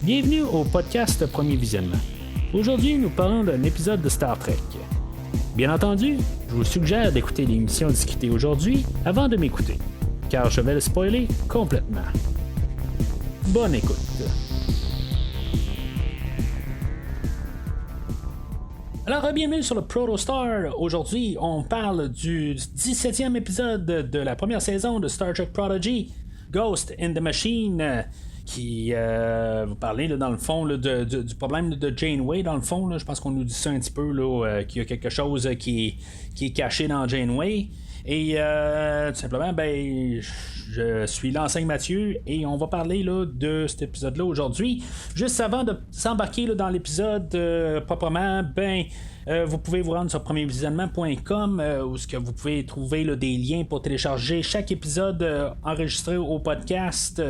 Bienvenue au podcast Premier Visionnement. Aujourd'hui, nous parlons d'un épisode de Star Trek. Bien entendu, je vous suggère d'écouter l'émission discutée aujourd'hui avant de m'écouter, car je vais le spoiler complètement. Bonne écoute. Alors, bienvenue sur le Protostar. Aujourd'hui, on parle du 17e épisode de la première saison de Star Trek Prodigy, Ghost in the Machine, qui vous parlez là, dans le fond là, du problème de Janeway. Dans le fond, là, je pense qu'on nous dit ça un petit peu, là, qu'il y a quelque chose qui est caché dans Janeway. Et tout simplement, je suis l'enseigne Mathieu et on va parler là, de cet épisode-là aujourd'hui. Juste avant de s'embarquer là, dans l'épisode proprement, vous pouvez vous rendre sur premiervisionnement.com où ce que vous pouvez trouver là, des liens pour télécharger chaque épisode enregistré au podcast.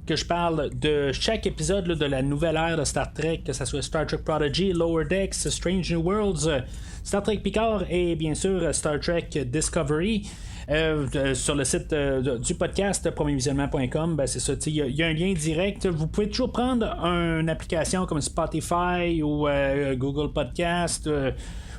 Que je parle de chaque épisode là, de la nouvelle ère de Star Trek, que ce soit Star Trek Prodigy, Lower Decks, Strange New Worlds, Star Trek Picard et bien sûr Star Trek Discovery. Sur le site du podcast premiervisionnement.com, c'est ça, il y a un lien direct. Vous pouvez toujours prendre une application comme Spotify ou Google Podcast.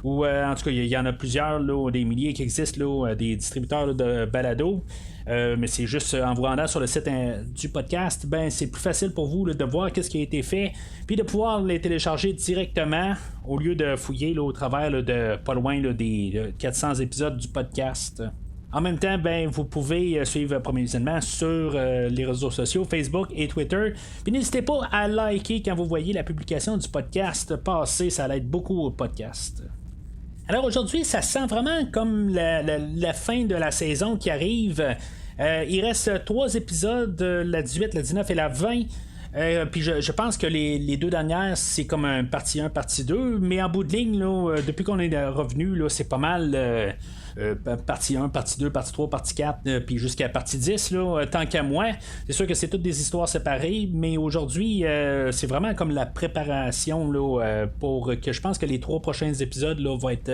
Ou en tout cas, il y en a plusieurs, là, des milliers qui existent, là, des distributeurs là, de balado. Mais c'est juste en vous rendant sur le site du podcast, c'est plus facile pour vous là, de voir ce qui a été fait, puis de pouvoir les télécharger directement au lieu de fouiller là, au travers là, de pas loin là, des 400 épisodes du podcast. En même temps, vous pouvez suivre Premier Visionnement sur les réseaux sociaux, Facebook et Twitter. Puis n'hésitez pas à liker quand vous voyez la publication du podcast passer, ça aide beaucoup au podcast. Alors aujourd'hui, ça sent vraiment comme la fin de la saison qui arrive. Il reste 3 épisodes, la 18, la 19 et la 20. Puis je pense que les 2 dernières, c'est comme un partie 1, partie 2. Mais en bout de ligne, là, depuis qu'on est revenu, là, c'est pas mal partie 1, partie 2, partie 3, partie 4, puis jusqu'à partie 10, là, tant qu'à moi. C'est sûr que c'est toutes des histoires séparées, mais aujourd'hui, c'est vraiment comme la préparation là, pour que je pense que les 3 prochains épisodes là, vont être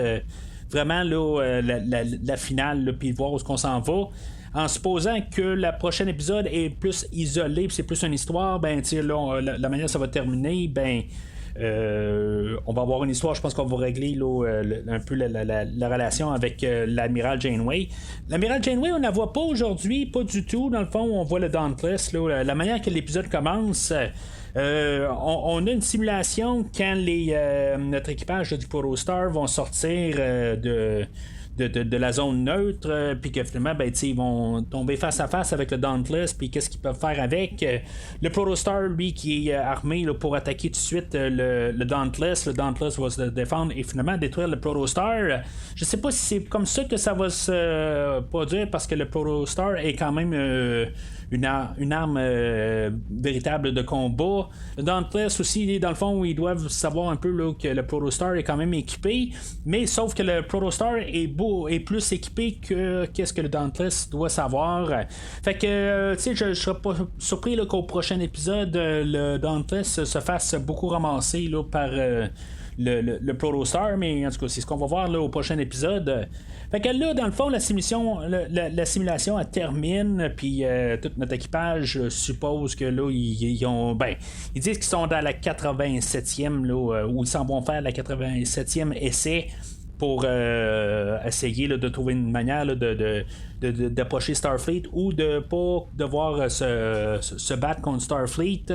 vraiment là, la finale, puis voir où est-ce qu'on s'en va. En supposant que le prochain épisode est plus isolé, puis c'est plus une histoire, la manière que ça va terminer, on va avoir une histoire, je pense qu'on va régler là, un peu la relation avec l'amiral Janeway. L'amiral Janeway, on ne la voit pas aujourd'hui, pas du tout. Dans le fond, on voit le Dauntless. Là, la manière que l'épisode commence, on a une simulation quand notre équipage du Protostar vont sortir de la zone neutre, puis que finalement, ils vont tomber face à face avec le Dauntless, puis qu'est-ce qu'ils peuvent faire avec. Le Protostar, lui, qui est armé là, pour attaquer tout de suite le Dauntless. Le Dauntless va se défendre et finalement détruire le Protostar. Je sais pas si c'est comme ça que ça va se produire, parce que le Protostar est quand même une arme véritable de combat. Le Dauntless aussi, dans le fond, ils doivent savoir un peu là, que le Protostar est quand même équipé, mais sauf que le Protostar est plus équipé que qu'est-ce que le Dauntless doit savoir. Fait que, je serais pas surpris là, qu'au prochain épisode, le Dauntless se fasse beaucoup ramasser là, par le Protostar, mais en tout cas, c'est ce qu'on va voir là, au prochain épisode. Fait que là, dans le fond, la simulation elle termine, puis tout notre équipage suppose que là, ils disent qu'ils sont dans la 87e, là, où ils s'en vont faire la 87e essai pour essayer là, de trouver une manière là, d'approcher Starfleet ou de pas devoir se battre contre Starfleet.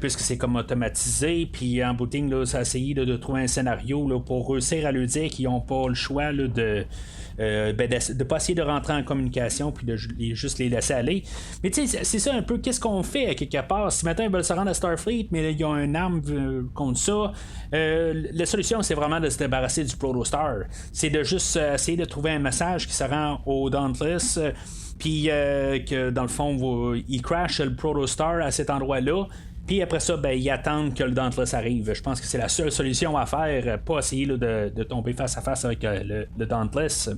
Puisque c'est comme automatisé, puis en bout de ligne, là, ça a essayé là, de trouver un scénario là, pour réussir à lui dire qu'ils n'ont pas le choix là, de pas essayer de rentrer en communication puis de juste les laisser aller. Mais tu sais, c'est ça un peu, qu'est-ce qu'on fait à quelque part? Si maintenant ils veulent se rendre à Starfleet, mais ils ont une arme contre ça, la solution c'est vraiment de se débarrasser du Protostar. C'est de juste essayer de trouver un message qui se rend au Dauntless, puis que dans le fond il crash le Protostar à cet endroit-là. Puis après ça, ils attendent que le Dauntless arrive. Je pense que c'est la seule solution à faire, pas essayer là, de tomber face à face avec le Dauntless.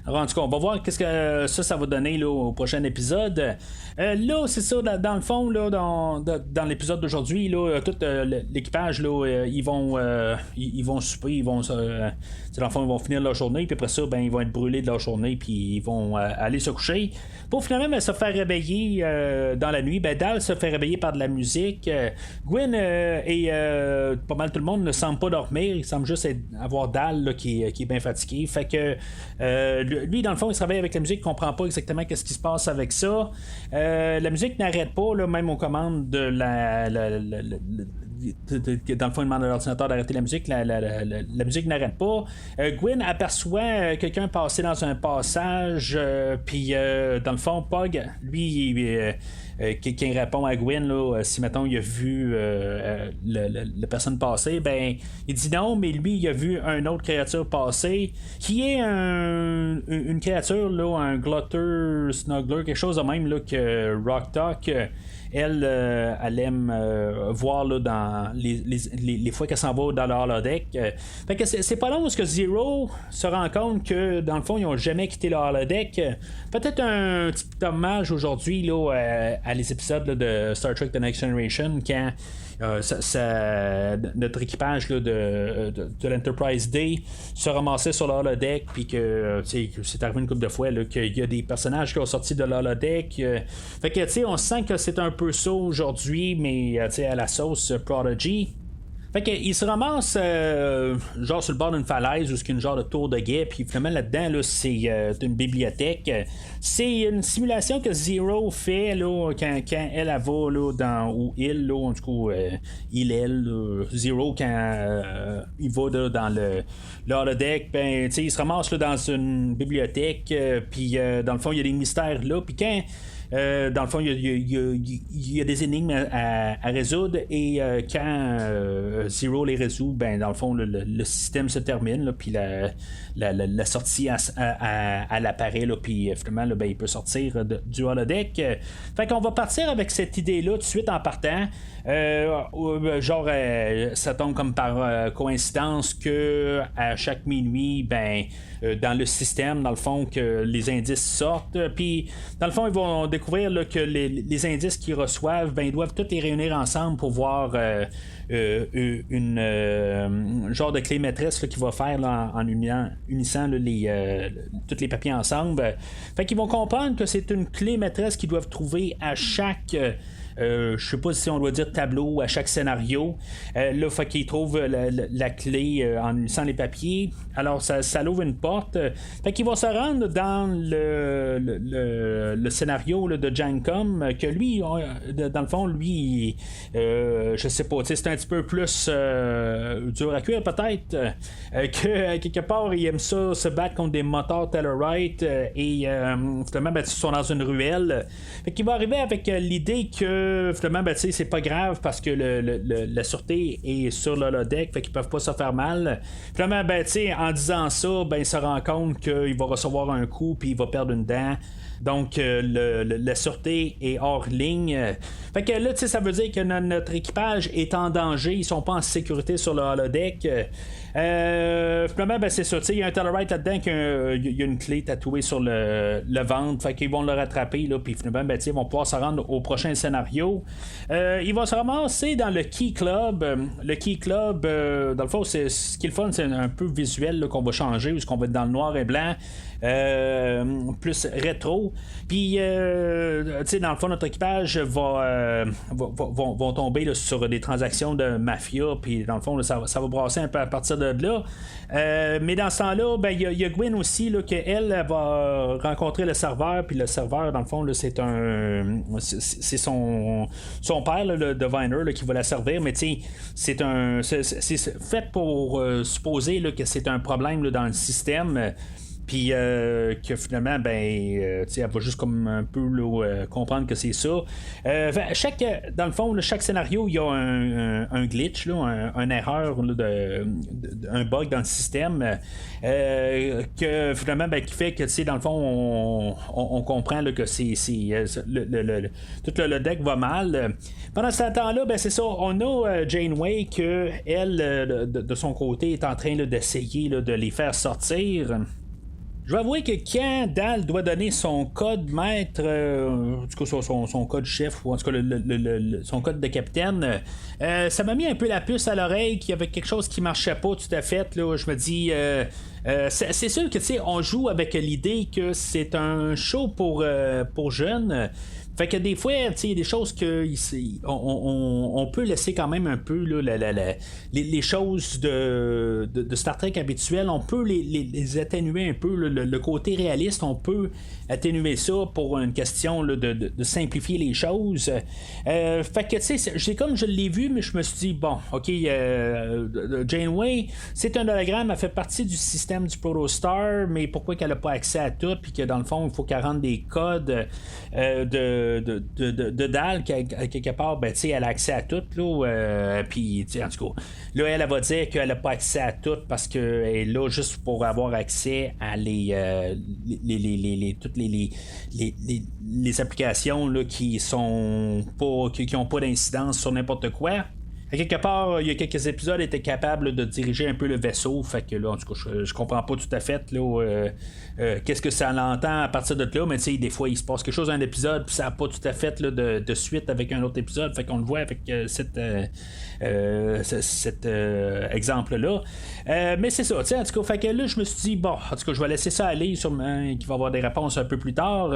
Alors, en tout cas, on va voir qu'est-ce que ça va donner là, au prochain épisode. Là, c'est ça, dans le fond, là, dans l'épisode d'aujourd'hui, là, tout l'équipage, là, ils vont souper, dans le fond, ils vont finir leur journée, puis après ça, ben, ils vont être brûlés de leur journée, puis ils vont aller se coucher. Pour finalement se faire réveiller dans la nuit, ben, Dal se fait réveiller par de la musique. Gwen et pas mal tout le monde ne semble pas dormir, il semble juste avoir Dal là, qui est bien fatigué. Fait que lui, dans le fond, il se réveille avec la musique, il comprend pas exactement qu'est-ce qui se passe avec ça. La musique n'arrête pas, là, même aux commandes de dans le fond, il demande à l'ordinateur d'arrêter la musique. La musique n'arrête pas. Gwen aperçoit quelqu'un passer dans un passage, puis dans le fond, Pog, lui, qui répond à Gwen, là, si mettons il a vu la personne passer, ben il dit non, mais lui il a vu une autre créature passer, qui est une créature, là, un Glutter Snuggler, quelque chose de même là, que Rock Talk. Elle aime voir là, dans les fois qu'elle s'en va dans le holodeck. Fait que c'est pas long parce que Zero se rend compte que dans le fond ils ont jamais quitté le holodeck. Peut-être un petit hommage aujourd'hui là, à les épisodes là, de Star Trek The Next Generation quand notre équipage là, de l'Enterprise D se ramassait sur le holodeck, puis que c'est arrivé une couple de fois là, qu'il y a des personnages qui ont sorti de l'holodeck. Fait que on sent que c'est un peu ça aujourd'hui, mais à la sauce Prodigy. Fait qu'il se ramasse genre sur le bord d'une falaise où il y a une genre de tour de guet, puis finalement là-dedans là, c'est une bibliothèque. C'est une simulation que Zero fait là, quand elle va là, ou il là, en tout cas Zero quand il va là, dans le holodeck, ben il se ramasse là, dans une bibliothèque, puis dans le fond il y a des mystères là, puis quand dans le fond, il y a des énigmes à résoudre, et quand Zero les résout, ben dans le fond, le système se termine, là, puis la sortie à l'appareil, puis finalement, là, ben, il peut sortir du holodeck. Fait qu'on va partir avec cette idée-là tout de suite en partant. Genre, ça tombe comme par coïncidence que à chaque minuit, ben dans le système, dans le fond, que les indices sortent, puis dans le fond, ils vont découvrir là, que les indices qu'ils reçoivent, ben ils doivent tous les réunir ensemble pour voir une genre de clé maîtresse là, qui va faire là, en unissant là, tous les papiers ensemble. Fait qu'ils vont comprendre que c'est une clé maîtresse qu'ils doivent trouver à chaque je sais pas si on doit dire tableau à chaque scénario. Là, fait qu'ils trouvent la clé en unissant les papiers. Alors, ça l'ouvre une porte. Fait qu'ils vont se rendre dans le scénario là, de Jancom, que lui, dans le fond, lui, je sais pas, c'est un petit peu plus dur à cuire, peut-être, que quelque part, il aime ça, se battre contre des moteurs Tellarite, et finalement, ben, ils sont dans une ruelle. Fait qu'il va arriver avec l'idée que finalement, ben, c'est pas grave parce que la sûreté est sur l'holodeck, fait qu'ils peuvent pas se faire mal. Finalement, ben, en disant ça, ben, il se rend compte qu'il va recevoir un coup puis il va perdre une dent. Donc, la sûreté est hors ligne. Fait que là, ça veut dire que notre équipage est en danger. Ils sont pas en sécurité sur le holodeck. Finalement, ben, c'est ça. Il y a un Tellarite là-dedans il y a une clé tatouée sur le ventre. Fait qu'ils vont le rattraper. Puis finalement, ben, ils vont pouvoir se rendre au prochain scénario. Ils vont se ramasser dans le Key Club. Le Key Club, dans le fond, ce qui est le fun, c'est un peu visuel là, qu'on va changer, où qu'on va être dans le noir et blanc. Plus rétro. Puis, dans le fond, notre équipage vont tomber là, sur des transactions de mafia. Puis, dans le fond, là, ça va brasser un peu à partir de là. Mais dans ce temps-là, ben, il y a Gwen aussi, là, qu'elle va rencontrer le serveur. Puis, le serveur, dans le fond, là, c'est son père, là, le Diviner, là, qui va la servir. Mais, c'est fait pour supposer là, que c'est un problème là, dans le système. Puis que finalement, ben, elle va juste comme un peu là, comprendre que c'est ça. Dans le fond, là, chaque scénario, il y a un glitch, là, une erreur, là, un bug dans le système, que finalement, ben, qui fait que dans le fond, on comprend là, que c'est tout le deck va mal. Pendant ce temps-là, ben, c'est ça, on a Janeway que elle, de son côté, est en train là, d'essayer là, de les faire sortir. Je vais avouer que quand Dal doit donner son code maître, en tout cas son code chef, ou en tout cas son code de capitaine, ça m'a mis un peu la puce à l'oreille qu'il y avait quelque chose qui marchait pas tout à fait. Là. Je me dis, c'est sûr que on joue avec l'idée que c'est un show pour jeunes. Fait que des fois, il y a des choses que on peut laisser quand même un peu là, les choses de Star Trek habituelles, on peut les atténuer un peu. Le côté réaliste, on peut atténuer ça pour une question là, de simplifier les choses. Fait que c'est comme je l'ai vu, mais je me suis dit, bon, ok, Janeway, c'est un hologramme, elle fait partie du système du Protostar, mais pourquoi qu'elle n'a pas accès à tout, puis que dans le fond, il faut qu'elle rende des codes de Dal, quelque part, ben, elle a accès à tout, puis en tout cas, là, elle va dire qu'elle n'a pas accès à tout parce qu'elle est là juste pour avoir accès à toutes les applications là, qui sont pas qui n'ont pas d'incidence sur n'importe quoi. À quelque part, il y a quelques épisodes, elle était capable de diriger un peu le vaisseau. Fait que là, en tout cas, je comprends pas tout à fait là, qu'est-ce que ça l'entend à partir de là. Mais tu sais, des fois, il se passe quelque chose dans un épisode, puis ça n'a pas tout à fait là, de suite avec un autre épisode. Fait qu'on le voit avec cet exemple-là. Mais c'est ça, tu sais, en tout cas, fait que là, je me suis dit, bon, en tout cas, je vais laisser ça aller, sûrement qu'il va y avoir des réponses un peu plus tard.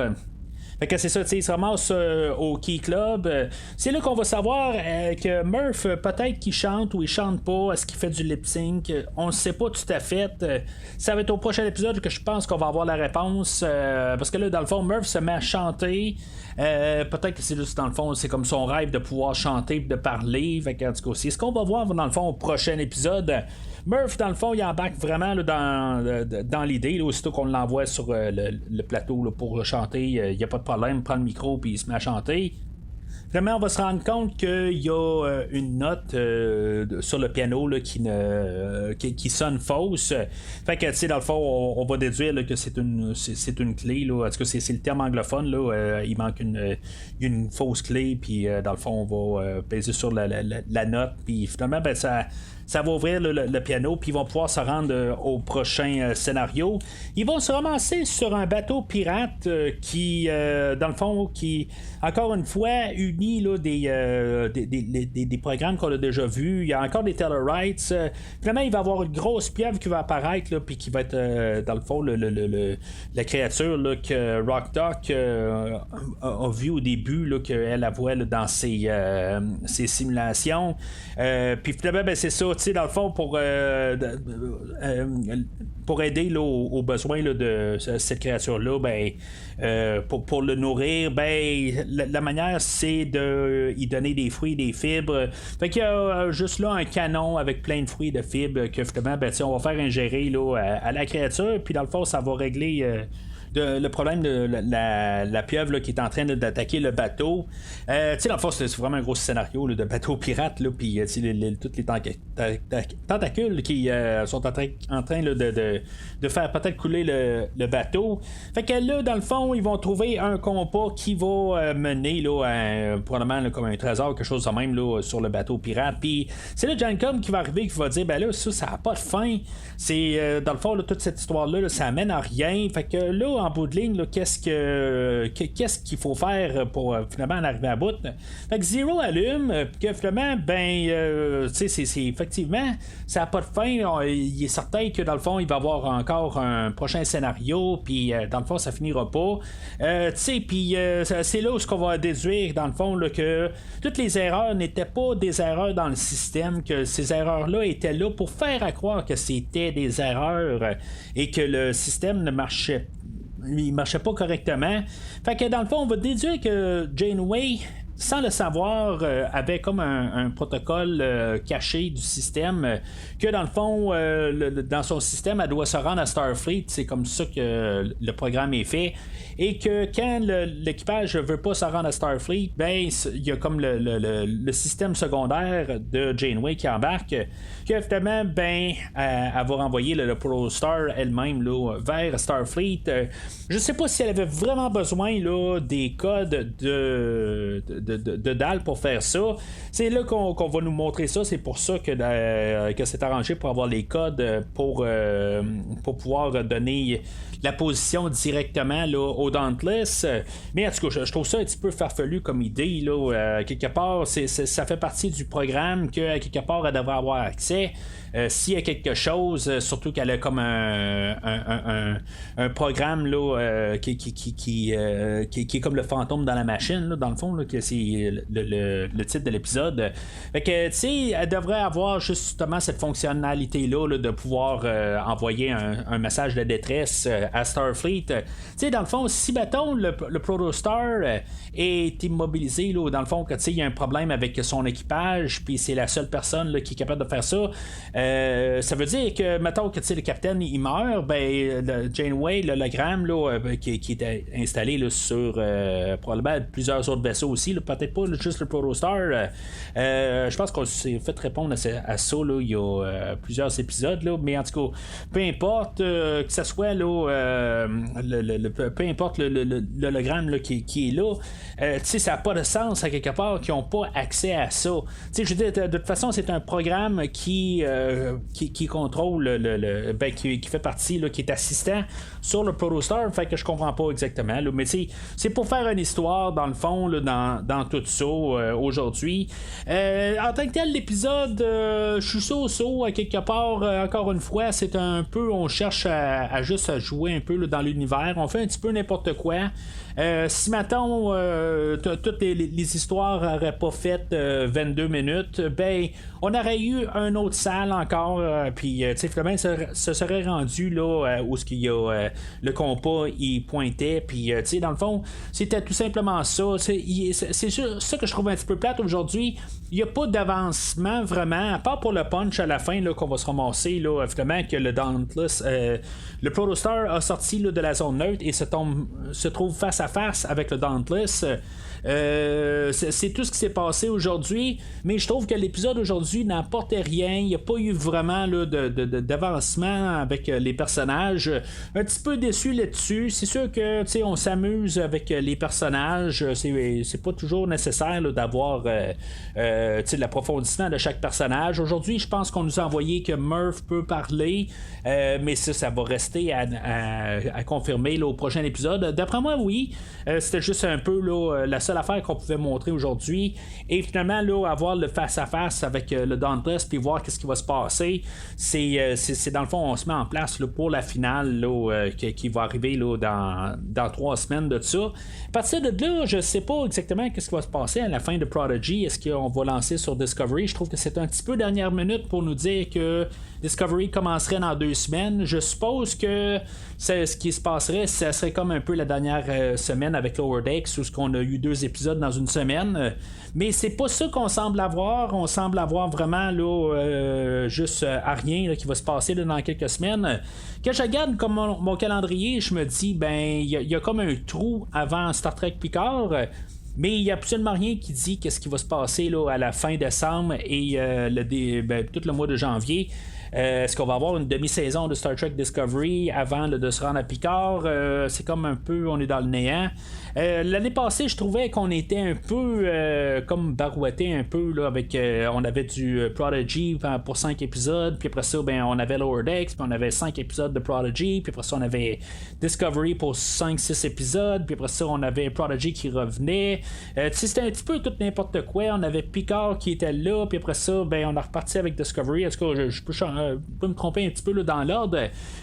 Fait que c'est ça, il se ramasse au Key Club. C'est là qu'on va savoir que Murph, peut-être qu'il chante ou il chante pas, est-ce qu'il fait du lip-sync, on ne sait pas tout à fait. Ça va être au prochain épisode que je pense qu'on va avoir la réponse. Parce que là, dans le fond, Murph se met à chanter. Peut-être que c'est juste dans le fond, c'est comme son rêve de pouvoir chanter et de parler. Fait que, en tout cas, c'est ce qu'on va voir dans le fond au prochain épisode. Murph, dans le fond, il embarque vraiment là, dans l'idée. Là, aussitôt qu'on l'envoie sur le plateau là, pour chanter, il n'y a pas de problème, il prend le micro et il se met à chanter. Vraiment, on va se rendre compte qu'il y a une note sur le piano là, qui sonne fausse. Fait que, tu sais, dans le fond, on va déduire là, que c'est une clé. Là. En tout cas, c'est le terme anglophone. Là, il manque une fausse clé. Puis, dans le fond, on va peser sur la note. Puis, finalement, ben, ça va ouvrir le piano, puis ils vont pouvoir se rendre au prochain scénario. Ils vont se ramasser sur un bateau pirate qui, dans le fond, qui, encore une fois, unit là, des programmes qu'on a déjà vus. Il y a encore des Tellarites. Finalement, il va y avoir une grosse pieuvre qui va apparaître, là, puis qui va être, dans le fond, la créature là, que Rock Doc a vu au début, là, qu'elle la voit là, dans ses simulations. Puis finalement, ben, c'est ça. Dans le fond, pour aider là, aux besoins là, de cette créature-là, ben, pour le nourrir, ben, la manière, c'est de y donner des fruits, des fibres. Fait qu'il y a juste là un canon avec plein de fruits et de fibres que finalement, ben, on va faire ingérer là, à la créature, puis dans le fond, ça va régler le problème de la pieuvre là, qui est en train d'attaquer le bateau. Tu sais, dans le fond, c'est vraiment un gros scénario là, de bateau pirate, puis toutes les tentacules qui sont en train là, de faire peut-être couler le bateau. Fait que là, dans le fond, ils vont trouver un compas qui va mener là, probablement là, comme un trésor, quelque chose de même là, sur le bateau pirate. Puis c'est là Jancom qui va arriver, qui va dire, ben là, ça n'a pas de fin. C'est dans le fond, là, toute cette histoire-là, ça amène à rien. Fait que là, en bout de ligne, là, qu'est-ce qu'il faut faire pour finalement en arriver à bout? Fait que Zero allume, que finalement, ben, tu sais, c'est effectivement, ça n'a pas de fin. Il est certain que dans le fond, il va y avoir encore un prochain scénario, puis dans le fond, ça finira pas. Tu sais, puis c'est là où ce qu'on va déduire, dans le fond, là, que toutes les erreurs n'étaient pas des erreurs dans le système, que ces erreurs-là étaient là pour faire à croire que c'était des erreurs et que le système ne marchait pas correctement. Fait que dans le fond, on va déduire que Janeway, sans le savoir, avait comme un protocole caché du système, que dans le fond, dans son système, elle doit se rendre à Starfleet. C'est comme ça que le programme est fait. Et que quand l'équipage veut pas se rendre à Starfleet, ben il y a comme le système secondaire de Janeway qui embarque, que finalement, ben elle va renvoyer le Protostar elle-même là, vers Starfleet. Je sais pas si elle avait vraiment besoin là, des codes de de dalle pour faire ça. C'est là qu'on va nous montrer ça. C'est pour ça que c'est arrangé pour avoir les codes pour pouvoir donner la position directement là, au Dauntless. Mais en tout cas, je trouve ça un petit peu farfelu comme idée. Là, quelque part, ça fait partie du programme que quelque part elle devrait avoir accès. S'il y a quelque chose, surtout qu'elle a comme un programme là, qui est comme le fantôme dans la machine, là, dans le fond, là, que c'est le titre de l'épisode. Fait que, tu sais, elle devrait avoir justement cette fonctionnalité-là là, de pouvoir envoyer un message de détresse à Starfleet. Tu sais, dans le fond, si, mettons, le Protostar est immobilisé, là, dans le fond, que, tu sais, il y a un problème avec son équipage, puis c'est la seule personne là, qui est capable de faire ça, ça veut dire que, mettons que le capitaine il meurt, ben Janeway, l'hologramme là, qui est installé là, sur probablement plusieurs autres vaisseaux aussi, là, peut-être pas juste le Protostar. Je pense qu'on s'est fait répondre à ça là, il y a plusieurs épisodes, là, mais en tout cas, peu importe que ce soit là, peu importe l'hologramme là, qui est là, ça n'a pas de sens à quelque part qu'ils n'ont pas accès à ça. Je veux dire, de toute façon, c'est un programme qui contrôle qui fait partie, là, qui est assistant sur le Protostar, fait que je comprends pas exactement. Là, mais c'est pour faire une histoire, dans le fond, là, dans tout ça aujourd'hui. En tant que tel, l'épisode, je suis so à quelque part, encore une fois, c'est un peu, on cherche à juste à jouer un peu là, dans l'univers, on fait un petit peu n'importe quoi. Si mettons toutes les histoires n'auraient pas fait 22 minutes, ben on aurait eu un autre salle encore, puis finalement ça serait rendu là où ce qu'il y a le compas il pointait, puis dans le fond c'était tout simplement ça. C'est ça que je trouve un petit peu plate aujourd'hui. Il n'y a pas d'avancement vraiment, à part pour le punch à la fin là, qu'on va se ramasser là, finalement que le Dauntless, le Protostar a sorti là, de la zone neutre et se trouve face à face avec le Dauntless. C'est tout ce qui s'est passé aujourd'hui, mais je trouve que l'épisode aujourd'hui n'apportait rien. Il n'y a pas eu vraiment là, d'avancement avec les personnages. Un petit peu déçu là-dessus. C'est sûr que on s'amuse avec les personnages. C'est pas toujours nécessaire là, d'avoir l'approfondissement de chaque personnage. Aujourd'hui, je pense qu'on nous a envoyé que Murph peut parler, mais ça va rester à confirmer là, au prochain épisode. D'après moi, oui. C'était juste un peu là, la seule affaire qu'on pouvait montrer aujourd'hui. Et finalement, là, avoir le face-à-face avec le Dauntless puis voir qu'est-ce qui va se passer, c'est dans le fond, on se met en place là, pour la finale là, qui va arriver là, dans 3 semaines de ça. À partir de là, je sais pas exactement qu'est-ce qui va se passer à la fin de Prodigy. Est-ce qu'on va lancer sur Discovery? Je trouve que c'est un petit peu dernière minute pour nous dire que Discovery commencerait dans 2 semaines. Je suppose que ce qui se passerait, ça serait comme un peu la dernière semaine avec Lower Decks, où on a eu 2 épisodes dans une semaine. Mais c'est pas ça qu'on semble avoir. On semble avoir vraiment là, juste à rien là, qui va se passer là, dans quelques semaines. Quand je regarde comme mon calendrier, je me dis, ben, il y a comme un trou avant Star Trek Picard. Mais il n'y a absolument rien qui dit qu'est-ce qui va se passer là, à la fin décembre et tout le mois de janvier. Est-ce qu'on va avoir une demi-saison de Star Trek Discovery avant de se rendre à Picard? C'est comme un peu, on est dans le néant. L'année passée, je trouvais qu'on était un peu comme barouetté un peu là, avec on avait du Prodigy pour 5 épisodes, puis après ça ben, on avait Lower Decks, puis on avait 5 épisodes de Prodigy, puis après ça on avait Discovery pour 5-6 épisodes, puis après ça on avait Prodigy qui revenait. C'était un petit peu tout n'importe quoi. On avait Picard qui était là, puis après ça ben, on a reparti avec Discovery. Est-ce que je peux me tromper un petit peu là, dans l'ordre,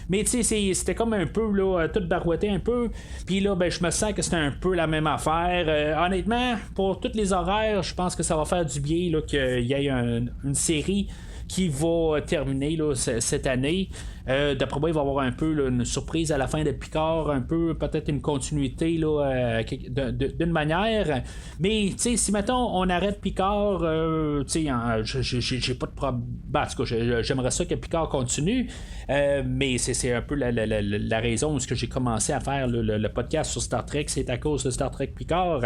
mais c'était comme un peu là, tout barouetté un peu, puis là ben, je me sens que c'était un peu la même affaire. Honnêtement, pour tous les horaires, je pense que ça va faire du bien là, qu'il y ait une série qui va terminer là, cette année. D'après moi, il va y avoir un peu là, une surprise à la fin de Picard, un peu peut-être une continuité là, d'une manière. Mais si mettons on arrête Picard, j'ai pas de problème. En tout cas, j'aimerais ça que Picard continue. Mais c'est un peu la raison où j'ai commencé à faire le podcast sur Star Trek, c'est à cause de Star Trek Picard.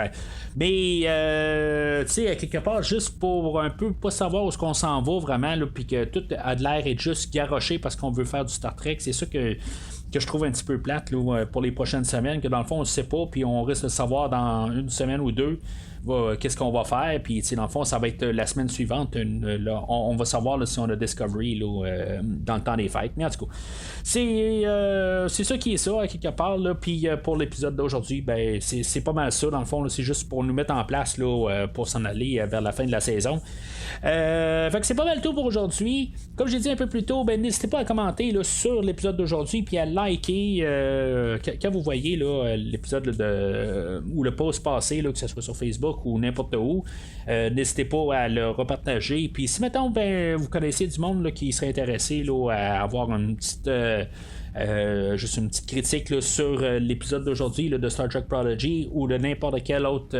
Mais quelque part, juste pour un peu pas savoir où est-ce qu'on s'en va vraiment, puis que tout a de l'air est juste garoché parce qu'on veut faire du Star Trek, c'est ça que je trouve un petit peu plate là, pour les prochaines semaines, que dans le fond on ne sait pas, puis on risque de le savoir dans 1 semaine ou 2. qu'est-ce qu'on va faire, puis dans le fond, ça va être la semaine suivante, on va savoir là, si on a Discovery là, dans le temps des fêtes. Mais en tout cas, c'est ça qui est ça, à quelque part, puis pour l'épisode d'aujourd'hui, ben, c'est pas mal ça, dans le fond, là, c'est juste pour nous mettre en place là, pour s'en aller vers la fin de la saison. Fait que c'est pas mal tout pour aujourd'hui. Comme j'ai dit un peu plus tôt, ben, n'hésitez pas à commenter là, sur l'épisode d'aujourd'hui, puis à liker quand vous voyez là, l'épisode ou le post passé, là, que ce soit sur Facebook ou n'importe où. N'hésitez pas à le repartager. Puis si mettons ben, vous connaissez du monde là, qui serait intéressé là, à avoir une petite juste une petite critique là, sur l'épisode d'aujourd'hui là, de Star Trek Prodigy ou de n'importe quelle autre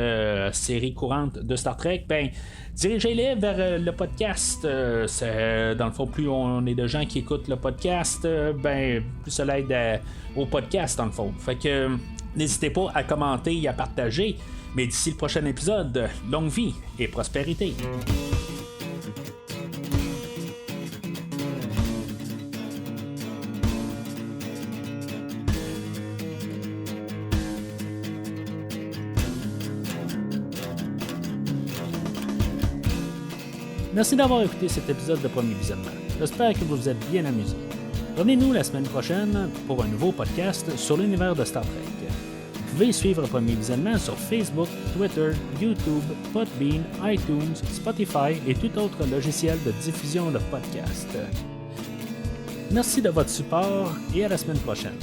série courante de Star Trek, ben dirigez-les vers le podcast. Dans le fond, plus on est de gens qui écoutent le podcast, ben plus ça l'aide au podcast dans le fond. Fait que n'hésitez pas à commenter et à partager. Mais d'ici le prochain épisode, longue vie et prospérité. Merci d'avoir écouté cet épisode de Premier Visionnement. J'espère que vous vous êtes bien amusés. Revenez-nous la semaine prochaine pour un nouveau podcast sur l'univers de Star Trek. Vous pouvez suivre Premier Visionnement sur Facebook, Twitter, YouTube, Podbean, iTunes, Spotify et tout autre logiciel de diffusion de podcasts. Merci de votre support et à la semaine prochaine.